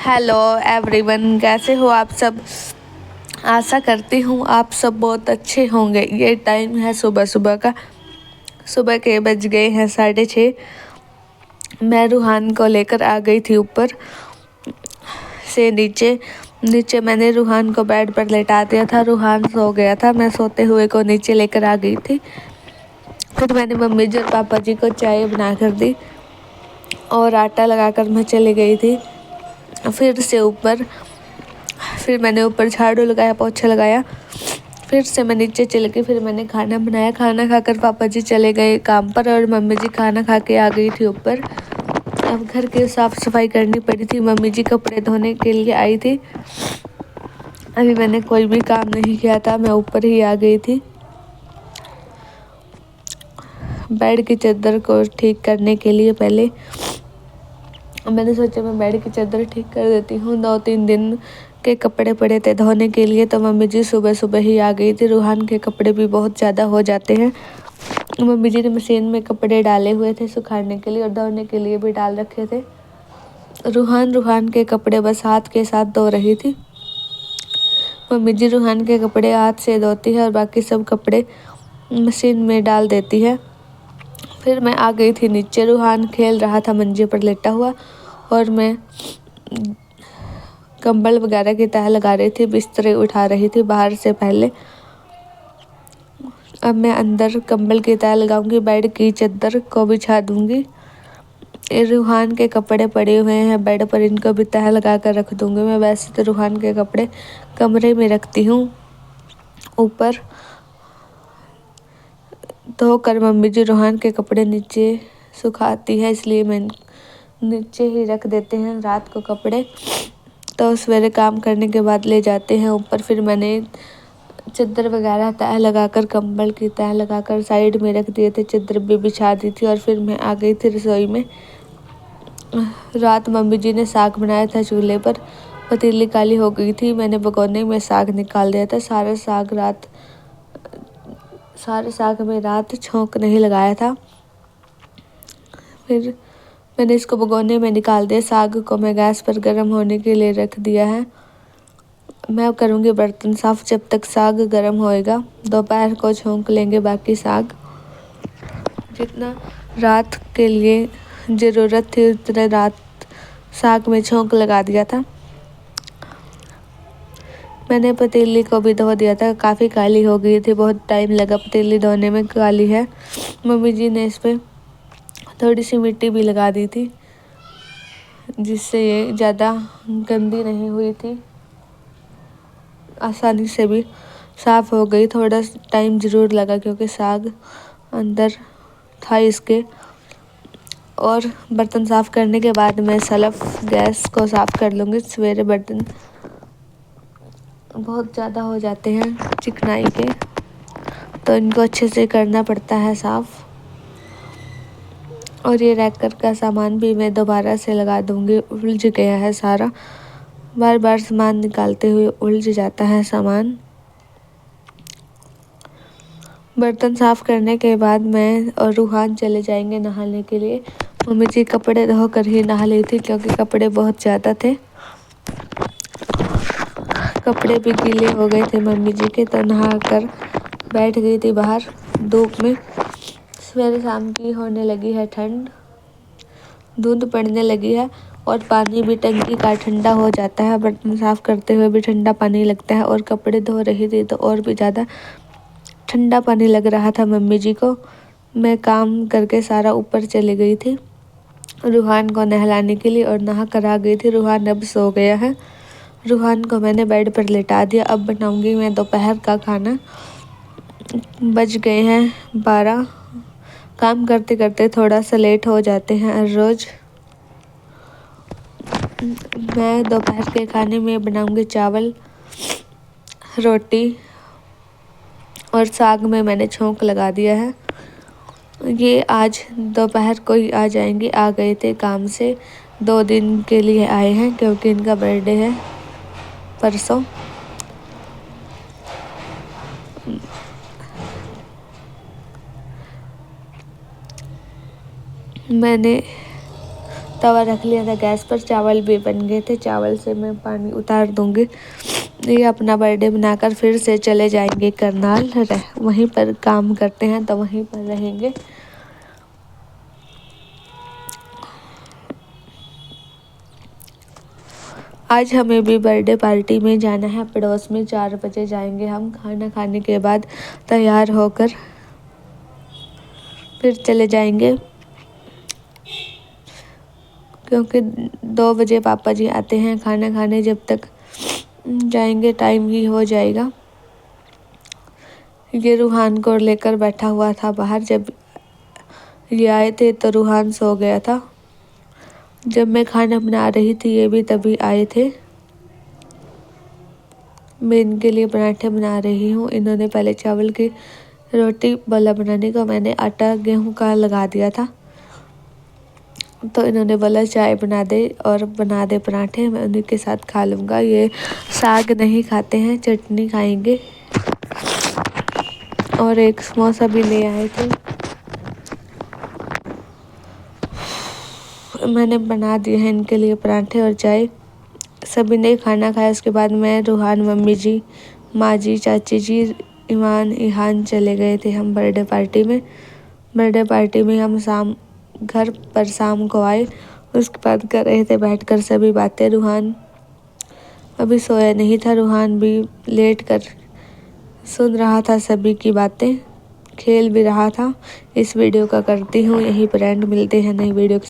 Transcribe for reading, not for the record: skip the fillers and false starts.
Hello everyone, कैसे हो आप सब। आशा करती हूँ आप सब बहुत अच्छे होंगे। ये टाइम है सुबह सुबह का। सुबह के बज गए हैं 6:30। मैं रूहान को लेकर आ गई थी ऊपर से नीचे मैंने रूहान को बेड पर लेटा दिया था। रूहान सो गया था, मैं सोते हुए को नीचे लेकर आ गई थी। फिर मैंने मम्मी जी और पापा जी को चाय बना कर दी और आटा लगाकर मैं चली गई थी। फिर मैंने ऊपर झाड़ू लगाया, पोछा लगाया। फिर से मैं नीचे चली गई। फिर मैंने खाना बनाया। खाना खाकर पापा जी चले गए काम पर और मम्मी जी खाना खा के आ गई थी ऊपर। अब घर की साफ सफाई करनी पड़ी थी। मम्मी जी कपड़े धोने के लिए आई थी। अभी मैंने कोई भी काम नहीं किया था, मैं ऊपर ही आ गई थी। बेड की चादर को ठीक करने के लिए पहले मैंने सोचा मैं बेड की चादर ठीक कर देती हूँ। 2-3 दिन के कपड़े पड़े थे धोने के लिए, तो मम्मी जी सुबह सुबह ही आ गई थी। रूहान के कपड़े भी बहुत ज़्यादा हो जाते हैं। मम्मी जी ने मशीन में कपड़े डाले हुए थे सुखाने के लिए और धोने के लिए भी डाल रखे थे। रूहान के कपड़े बस हाथ के साथ धो रही थी। मम्मी जी रूहान के कपड़े हाथ से धोती है और बाकी सब कपड़े मशीन में डाल देती है। फिर मैं आ गई थी नीचे। रूहान खेल रहा था मंजे पर लेटा हुआ और मैं कंबल वगैरह की तह लगा रही थी, बिस्तरे उठा रही थी बाहर से पहले। अब मैं अंदर कंबल की तह लगाऊंगी, बेड की चादर को बिछा दूंगी। रूहान के कपड़े पड़े हुए हैं बेड पर, इनको भी तह लगा कर रख दूंगी। मैं वैसे तो रूहान के कपड़े कमरे में रखती हूँ ऊपर। धोकर मम्मी जी रूहान के कपड़े नीचे सुखाती है, इसलिए मैं नीचे ही रख देते हैं रात को कपड़े। तो सवेरे काम करने के बाद ले जाते हैं ऊपर। फिर मैंने चादर वगैरह तह लगाकर, कंबल की तह लगाकर साइड में रख दिए थे, चादर भी बिछा दी थी और फिर मैं आ गई थी रसोई में। रात मम्मी जी ने साग बनाया था चूल्हे पर। पतीली काली हो गई थी, मैंने भगोने में साग निकाल दिया था। सारे साग में रात छोंक नहीं लगाया था। फिर मैंने इसको भगोने में निकाल दिया। साग को मैं गैस पर गर्म होने के लिए रख दिया है। मैं करूँगी बर्तन साफ जब तक साग गर्म होएगा। दोपहर को छोंक लेंगे बाकी साग। जितना रात के लिए ज़रूरत थी उतना रात साग में छोंक लगा दिया था। मैंने पतीली को भी धो दिया था, काफ़ी काली हो गई थी, बहुत टाइम लगा पतीली धोने में, काली है। मम्मी जी ने इस पर थोड़ी सी मिट्टी भी लगा दी थी जिससे ये ज़्यादा गंदी नहीं हुई थी, आसानी से भी साफ़ हो गई। थोड़ा टाइम ज़रूर लगा क्योंकि साग अंदर था इसके। और बर्तन साफ़ करने के बाद मैं सलफ गैस को साफ़ कर लूँगी। सवेरे बर्तन बहुत ज़्यादा हो जाते हैं चिकनाई के, तो इनको अच्छे से करना पड़ता है साफ़। और ये रैकर का सामान भी मैं दोबारा से लगा दूँगी, उलझ गया है सारा। बार बार सामान निकालते हुए उलझ जाता है सामान। बर्तन साफ़ करने के बाद मैं और रूहान चले जाएंगे नहाने के लिए। मम्मी जी कपड़े धो कर ही नहा ली थी क्योंकि कपड़े बहुत ज़्यादा थे। कपड़े भी गीले हो गए थे मम्मी जी के, तो नहा कर बैठ गई थी बाहर धूप में। सवेरे शाम की होने लगी है ठंड, धुंध पड़ने लगी है और पानी भी टंकी का ठंडा हो जाता है। बर्तन साफ़ करते हुए भी ठंडा पानी लगता है और कपड़े धो रही थी तो और भी ज़्यादा ठंडा पानी लग रहा था मम्मी जी को। मैं काम करके सारा ऊपर चली गई थी रूहान को नहलाने के लिए और नहा कर आ गई थी। रूहान अब सो गया है। रूहान को मैंने बेड पर लेटा दिया। अब बनाऊंगी मैं दोपहर का खाना। बज गए हैं 12। काम करते करते थोड़ा सा लेट हो जाते हैं हर रोज़। मैं दोपहर के खाने में बनाऊंगी चावल, रोटी और साग में मैंने छोंक लगा दिया है। ये आज दोपहर को ही आ जाएंगे, आ गए थे काम से, 2 दिन के लिए आए हैं क्योंकि इनका बर्थडे है परसों। मैंने तवा रख लिया था गैस पर, चावल भी बन गए थे। चावल से मैं पानी उतार दूंगी। ये अपना बर्थडे मनाकर फिर से चले जाएंगे करनाल, वहीं पर काम करते हैं तो वहीं पर रहेंगे। आज हमें भी बर्थडे पार्टी में जाना है पड़ोस में। 4 बजे जाएंगे हम। खाना खाने के बाद तैयार होकर फिर चले जाएंगे, क्योंकि 2 बजे पापा जी आते हैं खाना खाने। जब तक जाएंगे टाइम ही हो जाएगा। ये रूहान को लेकर बैठा हुआ था बाहर। जब ये आए थे तो रूहान सो गया था। जब मैं खाना बना रही थी ये भी तभी आए थे। मैं इनके लिए पराठे बना रही हूँ। इन्होंने पहले चावल की रोटी बोला बनाने को, मैंने आटा गेहूं का लगा दिया था, तो इन्होंने बोला चाय बना दे और बना दे पराठे, मैं उन्हीं के साथ खा लूँगा। ये साग नहीं खाते हैं, चटनी खाएंगे। और एक समोसा भी ले आए थे। मैंने बना दिए हैं इनके लिए पराठे और चाय। सभी ने खाना खाया। उसके बाद मैं, रूहान, मम्मी जी, माँ जी, चाची जी, ईमान, इहान चले गए थे हम बर्थडे पार्टी में। बर्थडे पार्टी में हम घर पर शाम को आए। उसके बाद कर रहे थे बैठकर सभी बातें। रूहान अभी सोया नहीं था। रूहान भी लेट कर सुन रहा था सभी की बातें, खेल भी रहा था। इस वीडियो का करती हूँ यहीं पर एंड। मिलते हैं नई वीडियो के